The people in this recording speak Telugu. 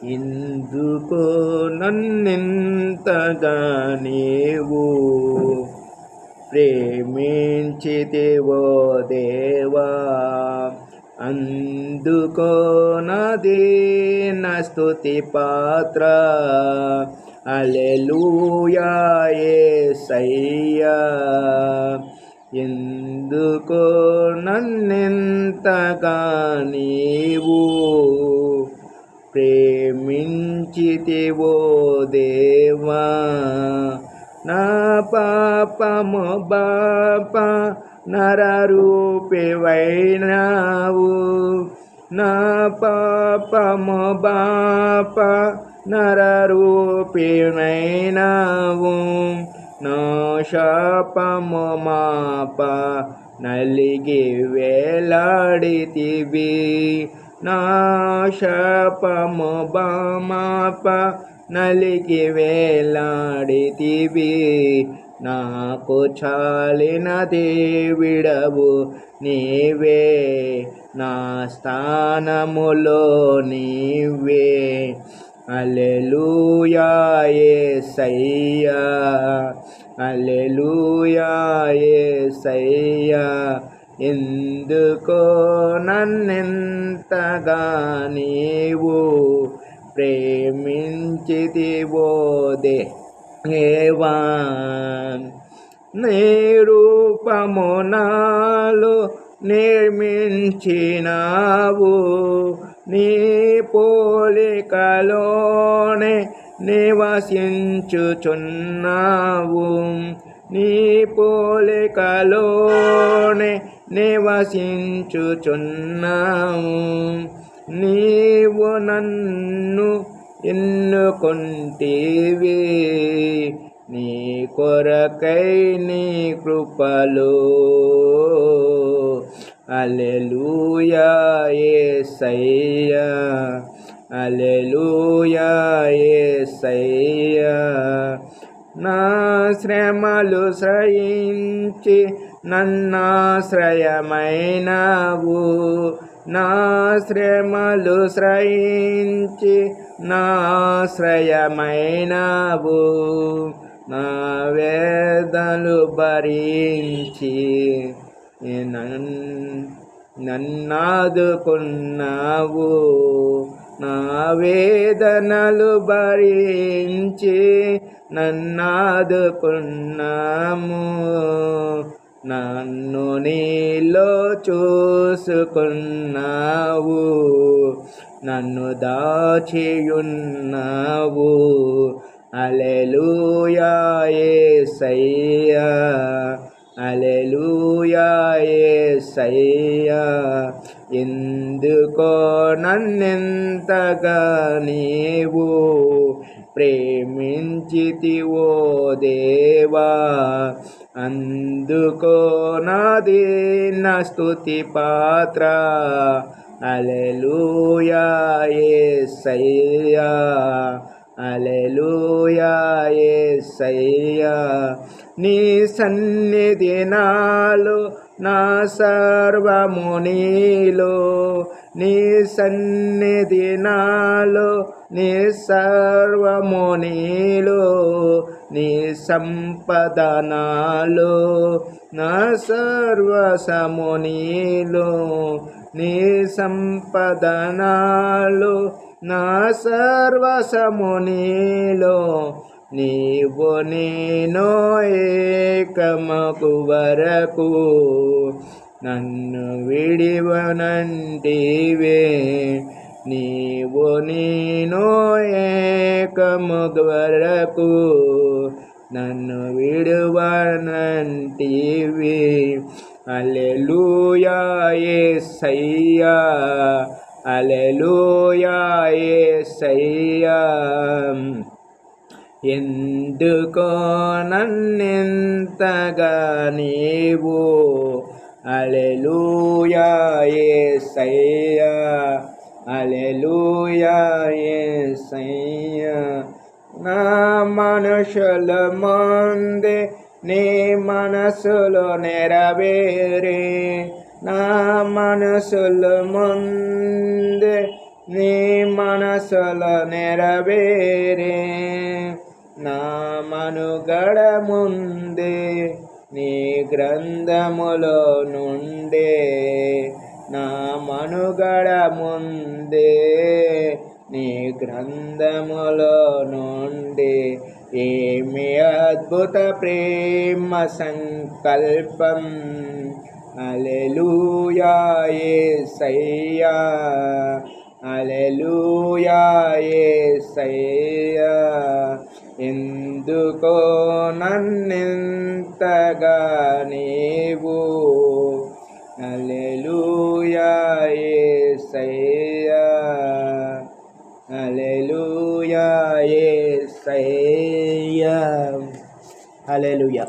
ఇందుకో నన్నింతగా నీవు ప్రేమించితివో దేవా, అందుకో నా స్తుతి పాత్ర. హల్లెలూయా యేసయ్యా, ఎందుకో నన్నింతగా నీవు ప్రేమించితివో దేవా. నా పాపము బాప నరరూపివైనావు, నా పాపము బాప నరరూపివైనావు. నా శాపము మాప నలిగి వేలాడితివి, నా శాపము మాప నలిగి వేలాడితివి. నాకు చాలిన దేవుడవు నీవే, నా స్థానములో నీవే. హల్లెలూయా యేసయ్యా, హల్లెలూయా యేసయ్యా, ఎందుకో నన్నింతగా నీవు ప్రేమించితివో దేవా. నీ రూపము నాలో నిర్మించినావు, నీ పోలికలోనే నివసించుచున్నావు, నీ పోలికలోనే నివసించుచున్నావు. నీవు నన్ను ఎన్నుకొంటివి, నీ కొరకై నీ కృపలో. హల్లెలూయా యేసయ్యా, హల్లెలూయా యేసయ్యా, నా శ్రమలు సహించి నన్నాశ్రయమైనావు, నా శ్రమలు సహించి నాశ్రయమైనావు. నా వేదనలు భరించి నన్నాదుకున్నావు, నా వేదనలు భరించి నన్నాదుకున్నాము. నన్ను నీలో చూసుకున్నావు, నన్ను దాచియున్నావు. హల్లెలూయా యేసయ్యా, హల్లెలూయా యేసయ్యా, ఎందుకో నన్నింతగా నీవు ప్రేమించితివో దేవా. అందుకో నా స్తుతి పాత్ర. హల్లెలూయా యేసయ్యా, హల్లెలూయా యేసయ్యా, నీ సన్నిధి నాలో నా సర్వము నీలో, నీ సన్నిధి నాలో నీ సర్వము నీలో, నీ సంపద నాలో నా సర్వసము నీలో, నీ సంపద నాలో నా సర్వసము నీలో. నీవు నేను ఏకమగు వరకు నన్ను విడివనంటివే, నీవు నేను ఏకమగు వరకు నన్ను విడువనంటివే. హల్లెలూయా యేసయ్యా, హల్లెలూయా యేసయ్యా, ఎందుకో నన్నింతగా నీవు. హల్లెలూయా యేసయ్యా, హల్లెలూయా యేసయ్యా, నా మనుషుల ముందే నీ మనసులో నెరవేరే, నా మనసుల ముందే నీ మనసులో నెరవేరే నా మనుగడ ముందే నీ గ్రంథములో నుండే నా మనుగడ ముందే నీ గ్రంథములో నుండి ఏమి అద్భుత ప్రేమ సంకల్పం హల్లెలూయా యేసయ్యా హల్లెలూయా యేసయ్యా ఎందుకో నన్నెంతగా నీవు హల్లెలూయా యేసయ్యా హల్లెలూయా యేసయ్యా హల్లెలూయా.